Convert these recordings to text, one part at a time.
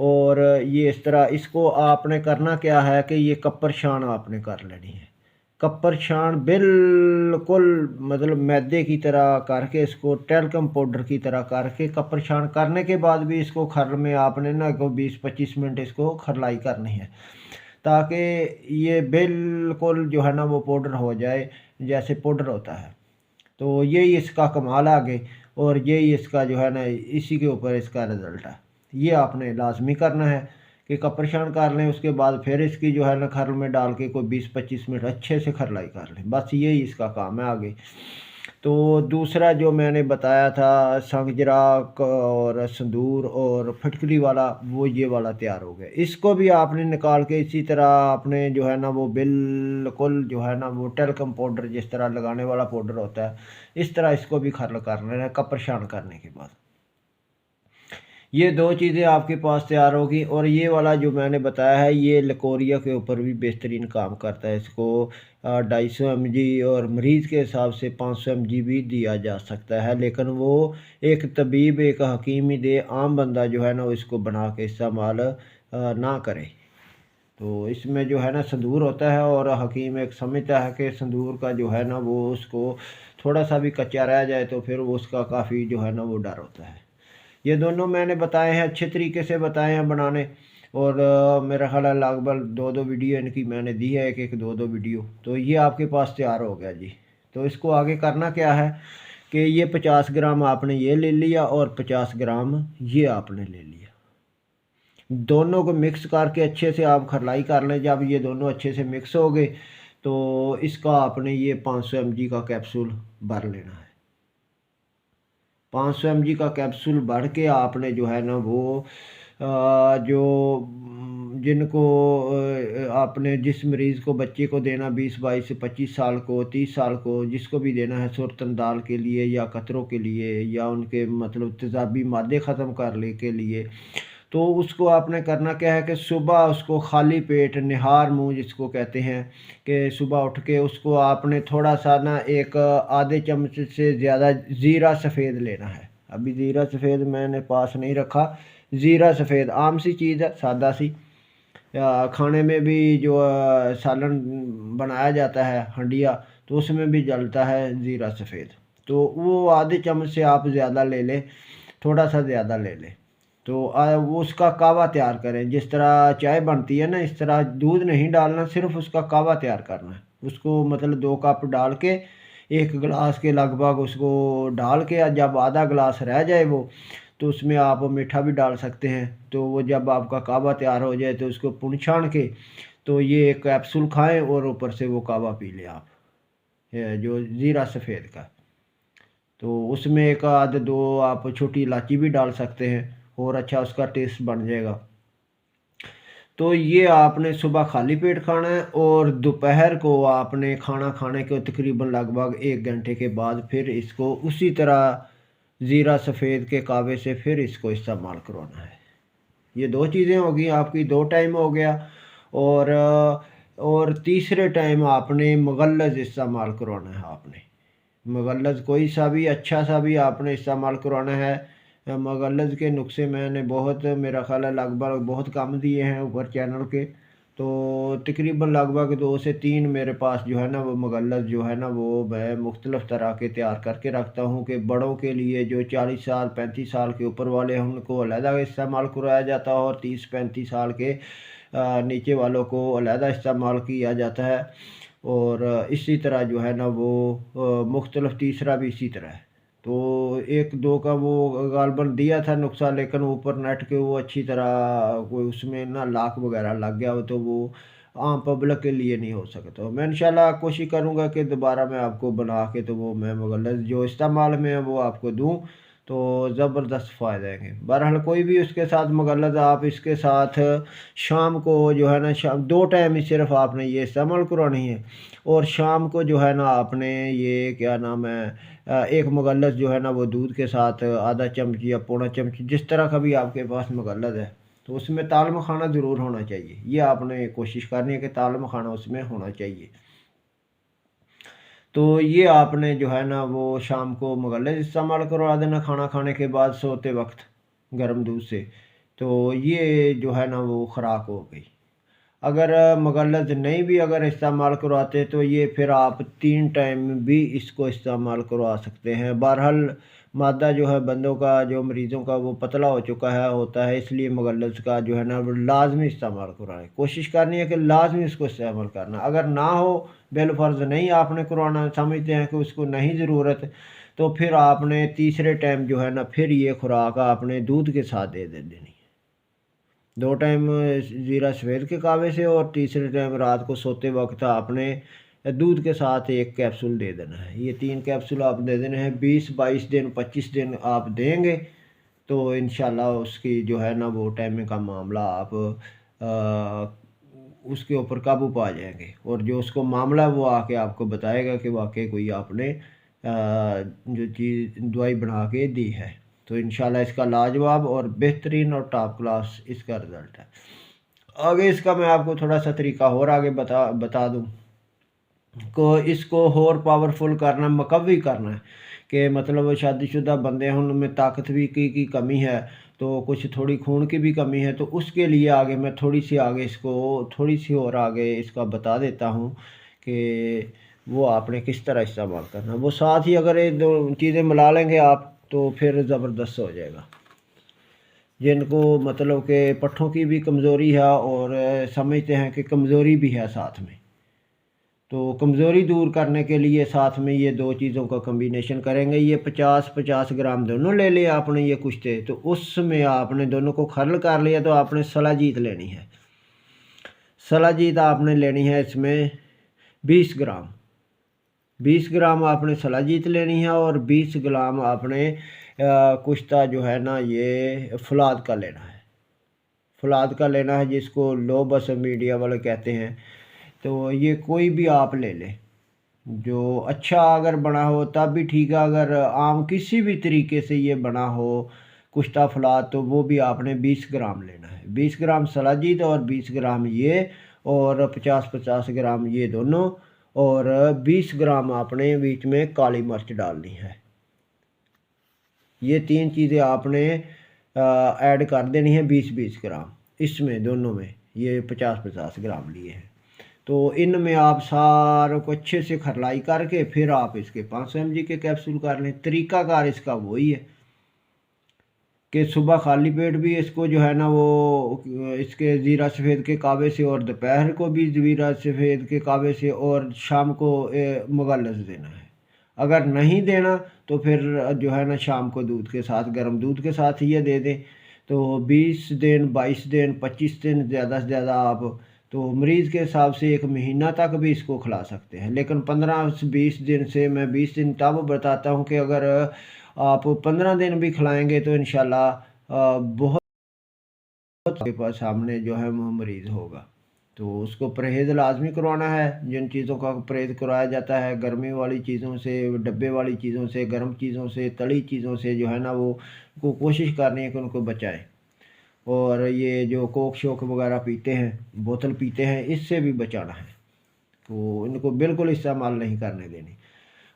اور یہ اس طرح اس کو آپ نے کرنا کیا ہے کہ یہ کپر چھان آپ نے کر لینی ہے، کپر چھان بالکل مطلب میدے کی طرح کر کے اس کو ٹیلکم پاؤڈر کی طرح کر کے کپر چھان کرنے کے بعد بھی اس کو کھر میں آپ نے نا کو 20-25 منٹ اس کو کھرلائی کرنی ہے، تاکہ یہ بالکل جو ہے نا وہ پاؤڈر ہو جائے جیسے پاؤڈر ہوتا ہے۔ تو یہی اس کا کمال آگے، اور یہی اس کا جو ہے نا اسی کے اوپر اس کا رزلٹ ہے۔ یہ آپ نے لازمی کرنا ہے کہ کپر چھان کر لیں، اس کے بعد پھر اس کی جو ہے نا کھرل میں ڈال کے کوئی 20-25 منٹ اچھے سے کھرلائی کر لیں، بس یہی اس کا کام ہے آگے۔ تو دوسرا جو میں نے بتایا تھا سنگ جراک اور سندور اور پھٹکری والا، وہ یہ والا تیار ہو گیا۔ اس کو بھی آپ نے نکال کے اسی طرح آپ نے جو ہے نا وہ بالکل جو ہے نا وہ ٹیلکم پاؤڈر جس طرح لگانے والا پاؤڈر ہوتا ہے اس طرح اس کو بھی کھرل کر لینا ہے کپر چھان کرنے کے بعد۔ یہ دو چیزیں آپ کے پاس تیار ہوگی، اور یہ والا جو میں نے بتایا ہے یہ لیکوریا کے اوپر بھی بہترین کام کرتا ہے۔ اس کو 250 mg اور مریض کے حساب سے 500 mg بھی دیا جا سکتا ہے، لیکن وہ ایک طبیب ایک حکیم ہی دے، عام بندہ جو ہے نا اس کو بنا کے استعمال نہ کرے۔ تو اس میں جو ہے نا سندور ہوتا ہے، اور حکیم ایک سمجھتا ہے کہ سندور کا جو ہے نا وہ اس کو تھوڑا سا بھی کچا رہ جائے تو پھر وہ اس کا کافی جو ہے نا وہ ڈر ہوتا ہے۔ یہ دونوں میں نے بتائے ہیں، اچھے طریقے سے بتائے ہیں بنانے، اور میرا خیال ہے لگ بھگ 2 ویڈیو ان کی میں نے دی ہے، ایک 2 ویڈیو، تو یہ آپ کے پاس تیار ہو گیا جی۔ تو اس کو آگے کرنا کیا ہے کہ یہ 50 گرام آپ نے یہ لے لیا اور 50 گرام یہ آپ نے لے لیا، دونوں کو مکس کر کے اچھے سے آپ کھرلائی کر لیں۔ جب یہ دونوں اچھے سے مکس ہو گئے تو اس کا آپ نے یہ 500 mg کا کیپسول بھر لینا ہے۔ 500 mg کا کیپسول بھر کے آپ نے جو ہے نا وہ جو جن کو آپ نے جس مریض کو بچے کو دینا 20-22-25 سال کو 30 سال کو جس کو بھی دینا ہے سرطان دال کے لیے یا قطروں کے لیے یا ان کے مطلب تیزابی مادے ختم کرنے کے لیے، تو اس کو آپ نے کرنا کیا ہے کہ صبح اس کو خالی پیٹ نہار منہ جس کو کہتے ہیں کہ صبح اٹھ کے اس کو آپ نے تھوڑا سا نا ایک آدھے چمچ سے زیادہ زیرہ سفید لینا ہے۔ ابھی زیرہ سفید میں نے پاس نہیں رکھا، زیرہ سفید عام سی چیز ہے، سادہ سی، کھانے میں بھی جو سالن بنایا جاتا ہے ہنڈیا تو اس میں بھی جلتا ہے زیرہ سفید، تو وہ آدھے چمچ سے آپ زیادہ لے لیں، تھوڑا سا زیادہ لے لیں۔ تو وہ اس کا کعوہ تیار کریں، جس طرح چائے بنتی ہے نا اس طرح دودھ نہیں ڈالنا، صرف اس کا کعوہ تیار کرنا ہے۔ اس کو مطلب 2 کپ ڈال کے 1 گلاس کے لگ بھگ اس کو ڈال کے جب آدھا گلاس رہ جائے وہ، تو اس میں آپ میٹھا بھی ڈال سکتے ہیں۔ تو وہ جب آپ کا کعوہ تیار ہو جائے تو اس کو پن چھان کے تو یہ ایک کیپسول کھائیں اور اوپر سے وہ کعوہ پی لیں آپ جو زیرہ سفید کا۔ تو اس میں 1 آدھ 2 آپ چھوٹی الائچی بھی ڈال سکتے ہیں اور اچھا اس کا ٹیسٹ بن جائے گا۔ تو یہ آپ نے صبح خالی پیٹ کھانا ہے، اور دوپہر کو آپ نے کھانا کھانے کے تقریباً لگ بھگ 1 گھنٹے کے بعد پھر اس کو اسی طرح زیرہ سفید کے کعوے سے پھر اس کو استعمال کروانا ہے۔ یہ 2 چیزیں ہوگی آپ کی، 2 ٹائم ہو گیا، اور تیسرے ٹائم آپ نے مغلظ استعمال کروانا ہے۔ آپ نے مغلظ کوئی سا بھی اچھا سا بھی آپ نے استعمال کروانا ہے۔ مغلظ کے نسخے میں نے بہت میرا خیال ہے لگ بھگ بہت کم دیے ہیں اوپر چینل کے، تو تقریباً لگ بھگ 2 سے 3 میرے پاس جو ہے نا وہ مغلظ جو ہے نا وہ میں مختلف طرح کے تیار کر کے رکھتا ہوں کہ بڑوں کے لیے جو 40 سال 35 سال کے اوپر والے ہیں ان کو علیحدہ استعمال کرایا جاتا ہے، اور 30-35 سال کے نیچے والوں کو علیحدہ استعمال کیا جاتا ہے، اور اسی طرح جو ہے نا وہ مختلف تیسرا بھی اسی طرح ہے۔ تو 1-2 کا وہ غالباً دیا تھا نسخہ، لیکن اوپر نیٹ کے وہ اچھی طرح کوئی اس میں نا لاک وغیرہ لگ گیا ہو تو وہ عام پبلک کے لیے نہیں ہو سکتا۔ میں انشاءاللہ کوشش کروں گا کہ دوبارہ میں آپ کو بنا کے تو وہ میں مغلظ جو استعمال میں ہے وہ آپ کو دوں، تو زبردست فائدہ ہیں۔ بہرحال کوئی بھی اس کے ساتھ مغلظ آپ اس کے ساتھ شام کو جو ہے نا 2 ٹائم ہی صرف آپ نے یہ استعمال کرانی ہے، اور شام کو جو ہے نا آپ نے یہ کیا نام ہے 1 مغلظ جو ہے نا وہ دودھ کے ساتھ آدھا چمچ یا پونا چمچ جس طرح کا بھی آپ کے پاس مغلظ ہے، تو اس میں تال مکھانا ضرور ہونا چاہیے۔ یہ آپ نے کوشش کرنی ہے کہ تال مکھانا اس میں ہونا چاہیے۔ تو یہ آپ نے جو ہے نا وہ شام کو مغلظ استعمال کروا دینا کھانا کھانے کے بعد سوتے وقت گرم دودھ سے، تو یہ جو ہے نا وہ خوراک ہو گئی۔ اگر مغلظ نہیں بھی اگر استعمال کرواتے تو یہ پھر آپ 3 ٹائم بھی اس کو استعمال کروا سکتے ہیں۔ بہرحال مادہ جو ہے بندوں کا جو مریضوں کا وہ پتلا ہو چکا ہے ہوتا ہے، اس لیے مغلظ کا جو ہے نا وہ لازمی استعمال کروائیں۔ کوشش کرنی ہے کہ لازمی اس کو استعمال کرنا، اگر نہ ہو بالفرض نہیں آپ نے کروانا، سمجھتے ہیں کہ اس کو نہیں ضرورت، تو پھر آپ نے تیسرے ٹائم جو ہے نا پھر یہ خوراک آپ نے دودھ کے ساتھ دے دینی ہے۔ 2 ٹائم زیرہ سفید کے کعوے سے، اور تیسرے ٹائم رات کو سوتے وقت آپ نے دودھ کے ساتھ 1 کیپسول دے دینا ہے۔ یہ 3 کیپسول آپ دے دینے ہیں، 20-22 دن 25 دن آپ دیں گے تو انشاءاللہ اس کی جو ہے نا وہ ٹائمنگ کا معاملہ آپ اس کے اوپر قابو پا جائیں گے، اور جو اس کو معاملہ وہ آ کے آپ کو بتائے گا کہ واقعی کوئی آپ نے جو چیز دوائی بنا کے دی ہے۔ تو انشاءاللہ اس کا لاجواب اور بہترین اور ٹاپ کلاس اس کا رزلٹ ہے۔ آگے اس کا میں آپ کو تھوڑا سا طریقہ اور آگے بتا دوں کو اس کو اور پاورفل کرنا، مقوی کرنا ہے کہ مطلب شادی شدہ بندے ہیں، ان میں طاقت بھی کی کمی ہے، تو کچھ تھوڑی خون کی بھی کمی ہے، تو اس کے لیے آگے میں تھوڑی سی اور آگے اس کا بتا دیتا ہوں کہ وہ آپ نے کس طرح استعمال کرنا۔ وہ ساتھ ہی اگر یہ 2 چیزیں ملا لیں گے آپ تو پھر زبردست ہو جائے گا۔ جن کو مطلب کہ پٹھوں کی بھی کمزوری ہے اور سمجھتے ہیں کہ کمزوری بھی ہے ساتھ میں، تو کمزوری دور کرنے کے لیے ساتھ میں یہ 2 چیزوں کا کمبینیشن کریں گے۔ یہ 50-50 گرام دونوں لے لیں آپ نے، یہ کچھ تھے تو اس میں آپ نے دونوں کو کھرل کر لیا، تو آپ نے سلاجیت لینی ہے۔ سلاجیت آپ نے لینی ہے اس میں 20 گرام 20 گرام آپ نے سلاجیت لینی ہے، اور 20 گرام آپ نے کشتہ جو ہے نا یہ فولاد کا لینا ہے۔ فولاد کا لینا ہے جس کو لو بس میڈیا والے کہتے ہیں، تو یہ کوئی بھی آپ لے لیں جو اچھا اگر بنا ہو تب بھی ٹھیک ہے، اگر عام کسی بھی طریقے سے یہ بنا ہو کشتہ فولاد تو وہ بھی آپ نے 20 گرام لینا ہے۔ 20 گرام سلاجیت اور 20 گرام یہ، اور 50-50 گرام یہ دونوں، اور 20 گرام آپ نے بیچ میں کالی مرچ ڈالنی ہے۔ یہ 3 چیزیں آپ نے ایڈ کر دینی ہیں 20-20 گرام اس میں دونوں میں، یہ 50-50 گرام لیے ہیں۔ تو ان میں آپ ساروں کو اچھے سے کھرلائی کر کے پھر آپ اس کے 500 mg کے کیپسول کر لیں۔ طریقہ کار اس کا وہی ہے کہ صبح خالی پیٹ بھی اس کو جو ہے نا وہ اس کے زیرہ سفید کے کعوے سے، اور دوپہر کو بھی زیرہ سفید کے کعوے سے، اور شام کو مغلظ دینا ہے۔ اگر نہیں دینا تو پھر جو ہے نا شام کو دودھ کے ساتھ، گرم دودھ کے ساتھ یہ دے دیں۔ تو 20 دن 22 دن 25 دن زیادہ سے زیادہ آپ تو مریض کے حساب سے 1 مہینہ تک بھی اس کو کھلا سکتے ہیں، لیکن 15 سے 20 دن سے میں 20 دن تب بتاتا ہوں کہ اگر آپ 15 دن بھی کھلائیں گے تو انشاءاللہ بہت کے پاس سامنے جو ہے وہ مریض ہوگا۔ تو اس کو پرہیز لازمی کروانا ہے، جن چیزوں کا پرہیز کرایا جاتا ہے گرمی والی چیزوں سے، ڈبے والی چیزوں سے، گرم چیزوں سے، تلی چیزوں سے جو ہے نا وہ کو کوشش کرنی ہے کہ ان کو بچائیں، اور یہ جو کوک شوک وغیرہ پیتے ہیں، بوتل پیتے ہیں، اس سے بھی بچانا ہے، تو ان کو بالکل استعمال نہیں کرنے دینی،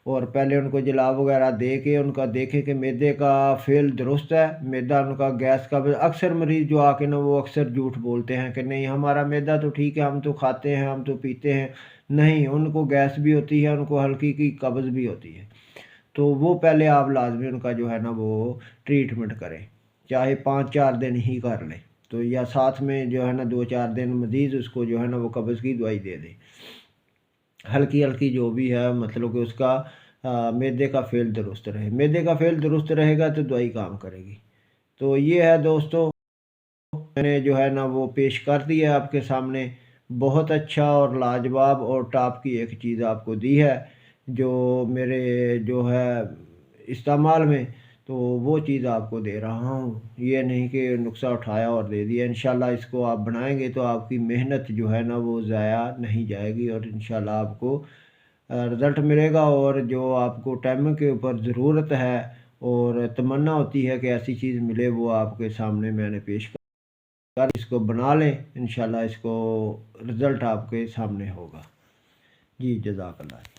اور پہلے ان کو جلا وغیرہ دے کے ان کا دیکھیں کہ معدے کا فعل درست ہے، معدہ ان کا گیس کا، اکثر مریض جو آ کے نا وہ اکثر جھوٹ بولتے ہیں کہ نہیں ہمارا معدہ تو ٹھیک ہے، ہم تو کھاتے ہیں، ہم تو پیتے ہیں، نہیں، ان کو گیس بھی ہوتی ہے، ان کو ہلکی کی قبض بھی ہوتی ہے، تو وہ پہلے آپ لازمی ان کا جو ہے نا وہ ٹریٹمنٹ کریں، چاہے 5-4 دن ہی کر لیں، تو یا ساتھ میں جو ہے نا 2-4 دن مزید اس کو جو ہے نا وہ قبض کی دوائی دے دیں، ہلکی جو بھی ہے، مطلب کہ اس کا معدے کا فعل درست رہے، معدے کا فعل درست رہے گا تو دوائی کام کرے گی۔ تو یہ ہے دوستو، میں نے جو ہے نا وہ پیش کر دی ہے آپ کے سامنے، بہت اچھا اور لاجواب اور ٹاپ کی ایک چیز آپ کو دی ہے جو میرے جو ہے استعمال میں، تو وہ چیز آپ کو دے رہا ہوں، یہ نہیں کہ نسخہ اٹھایا اور دے دیا۔ انشاءاللہ اس کو آپ بنائیں گے تو آپ کی محنت جو ہے نا وہ ضائع نہیں جائے گی، اور انشاءاللہ آپ کو رزلٹ ملے گا، اور جو آپ کو ٹائم کے اوپر ضرورت ہے اور تمنا ہوتی ہے کہ ایسی چیز ملے، وہ آپ کے سامنے میں نے پیش کر، اس کو بنا لیں، انشاءاللہ اس کو رزلٹ آپ کے سامنے ہوگا۔ جی جزاک اللہ۔